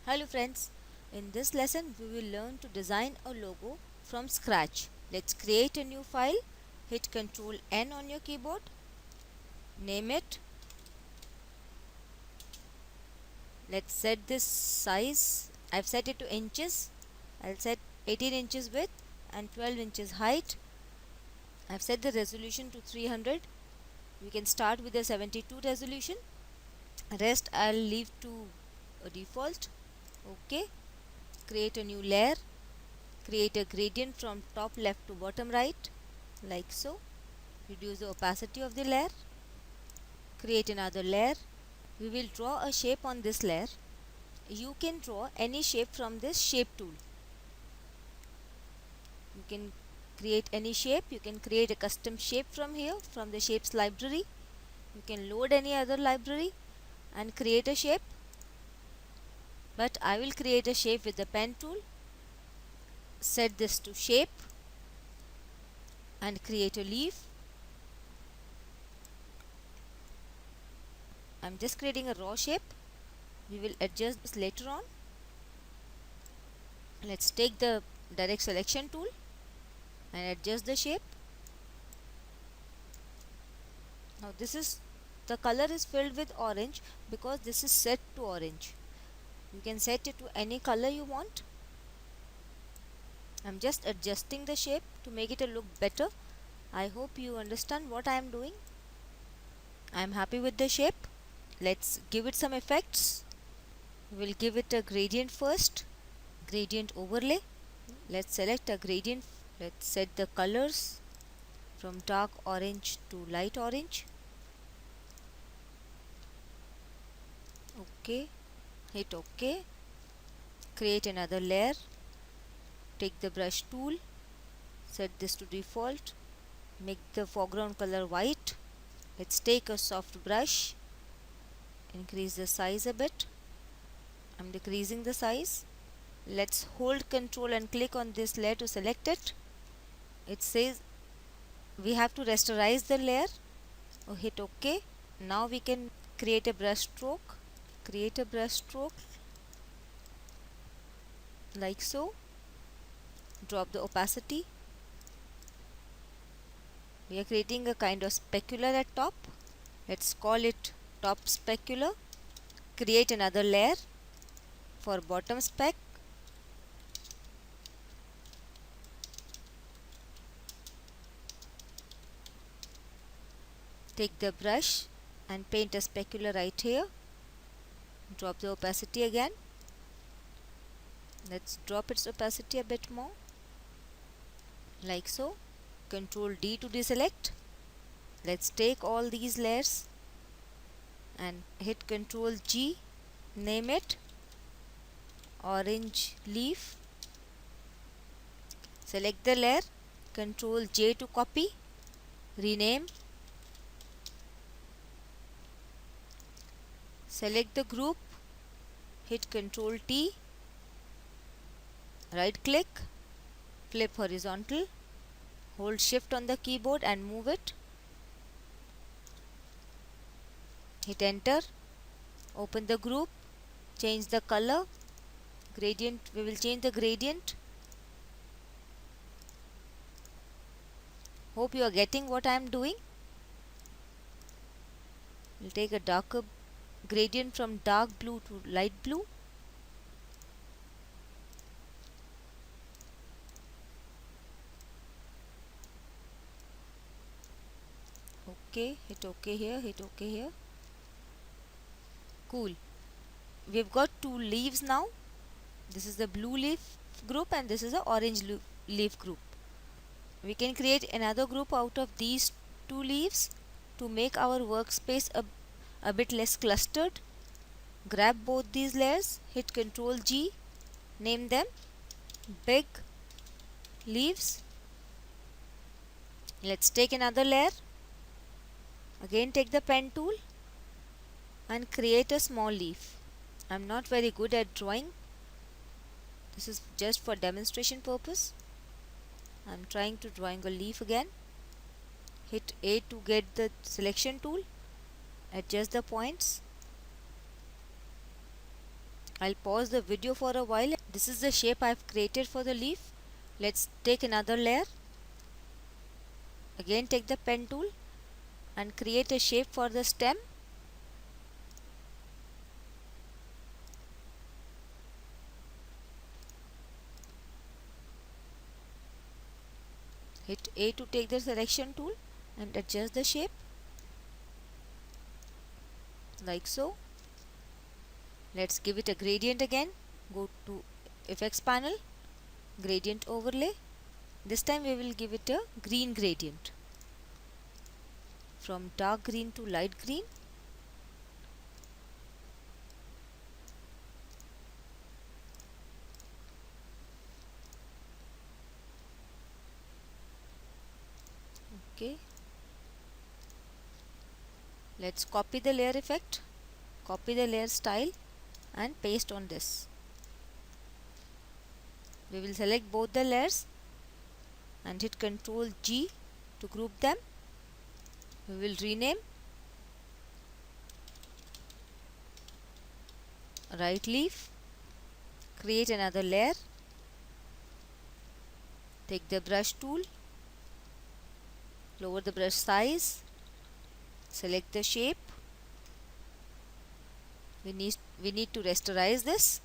Hello friends, in this lesson we will learn to design a logo from scratch. Let's create a new file, hit Ctrl N on your keyboard, name it. Let's set this size. I've set it to inches. I'll set 18 inches width and 12 inches height. I've set the resolution to 300. We can start with the 72 resolution. Rest I'll leave to a default. OK. Create a new layer. Create a gradient from top left to bottom right, like so. Reduce the opacity of the layer. Create another layer. We will draw a shape on this layer. You can draw any shape from this shape tool. You can create any shape. You can create a custom shape from here, from the shapes library. You can load any other library and create a shape. But I will create a shape with the pen tool. Set this to shape and create a leaf. I'm just creating a raw shape. We will adjust this later on. Let's take the direct selection tool and adjust the shape. Now the color is filled with orange because this is set to orange. You can set it to any color you want. I'm just adjusting the shape to make it look better. I hope you understand what I am doing. I'm happy with the shape. Let's give it some effects. We'll give it a gradient first. Gradient overlay. Let's select a gradient. Let's set the colors from dark orange to light orange. OK. Hit OK. Create another layer. Take the brush tool. Set this to default. Make the foreground color white. Let's take a soft brush. Increase the size a bit. I'm decreasing the size. Let's hold Ctrl and click on this layer to select it. It says we have to rasterize the layer. Hit OK. Now we can create a brush stroke. Create a brush stroke like so. Drop the opacity. We are creating a kind of specular at top. Let's call it top specular. Create another layer for bottom spec. Take the brush and paint a specular right here. Drop the opacity again. Let's drop its opacity a bit more, like so. Ctrl D to deselect. Let's take all these layers and hit Ctrl G. Name it orange leaf. Select the layer. Ctrl J to copy. Rename. Select the group. Hit Ctrl T. Right click. Flip horizontal. Hold shift on the keyboard and move it. Hit enter. Open the group. Change the color. Gradient. We will change the gradient. Hope you are getting what I am doing. We'll take a darker gradient from dark blue to light blue. OK. Hit OK here. Hit OK here. Cool. We've got two leaves now. This is the blue leaf group and this is the orange leaf group. We can create another group out of these two leaves to make our workspace a bit less clustered. Grab both these layers, hit Ctrl G, name them big leaves. Let's take another layer. Again take the pen tool and create a small leaf. I'm not very good at drawing. This is just for demonstration purpose. I'm trying to drawing a leaf again. Hit A to get the selection tool. Adjust the points. I'll pause the video for a while. This is the shape I've created for the leaf. Let's take another layer. Again take the pen tool and create a shape for the stem. Hit A to take the selection tool and adjust the shape like so. Let's give it a gradient again. Go to effects panel, gradient overlay. This time we will give it a green gradient, from dark green to light green. Okay, let's copy the layer effect, copy the layer style and paste on this. We will select both the layers and hit Ctrl G to group them. We will rename right leaf, create another layer, take the brush tool, lower the brush size, select the shape. We need to rasterize this.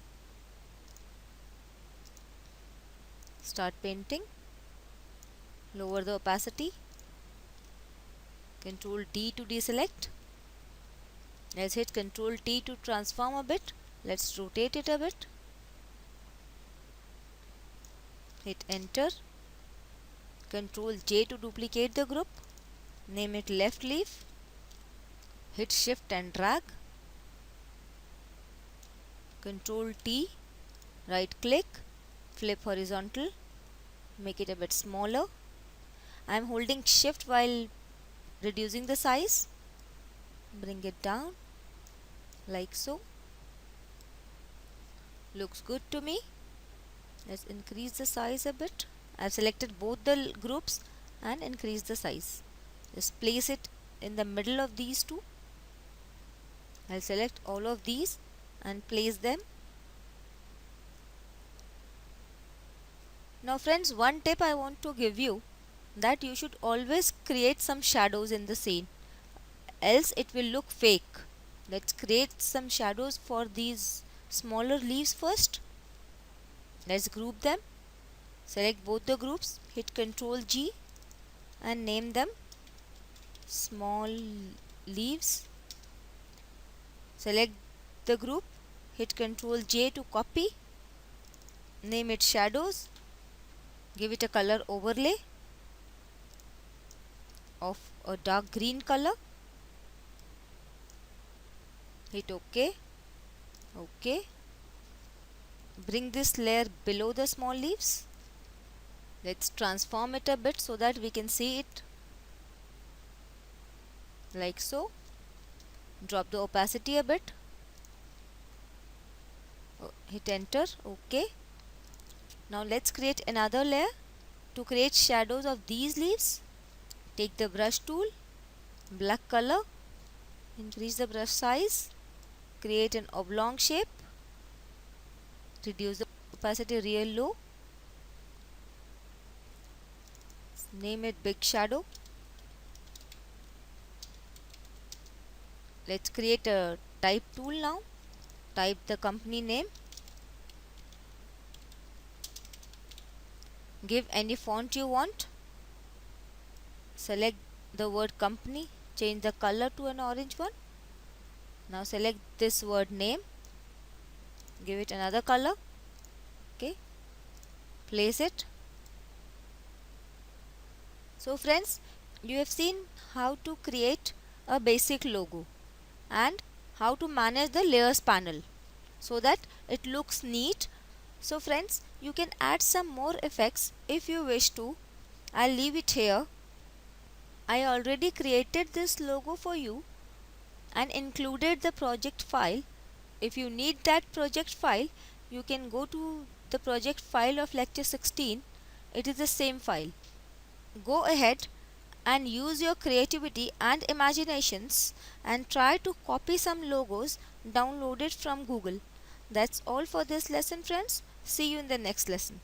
Start painting, lower the opacity, Ctrl D to deselect. Let's hit Ctrl T to transform a bit. Let's rotate it a bit. Hit enter. Ctrl J to duplicate the group. Name it left leaf. Hit shift and drag. Ctrl T, right click, flip horizontal, make it a bit smaller. I am holding shift while reducing the size. Bring it down like so. Looks good to me. Let's increase the size a bit. I've selected both the groups and increase the size. Just place it in the middle of these two. I'll select all of these and place them. Now friends, one tip I want to give you, that you should always create some shadows in the scene, else it will look fake. Let's create some shadows for these smaller leaves first. Let's group them. Select both the groups, hit Ctrl G and name them small leaves. Select the group, hit Ctrl J to copy, name it shadows, give it a color overlay of a dark green color. Hit OK. OK. Bring this layer below the small leaves. Let's transform it a bit so that we can see it like so. Drop the opacity a bit. Hit enter. OK. Now let's create another layer. To create shadows of these leaves, take the brush tool, black color, increase the brush size, create an oblong shape, reduce the opacity real low, name it big shadow. Let's create a type tool now. Type the company name. Give any font you want. Select the word company. Change the color to an orange one. Now select this word name. Give it another color. Okay. Place it. So friends, you have seen how to create a basic logo and how to manage the layers panel so that it looks neat. So friends, you can add some more effects if you wish to. I'll leave it here. I already created this logo for you and included the project file. If you need that project file, you can go to the project file of lecture 16. It is the same file. Go ahead and use your creativity and imaginations and try to copy some logos downloaded from Google. That's all for this lesson, friends. See you in the next lesson.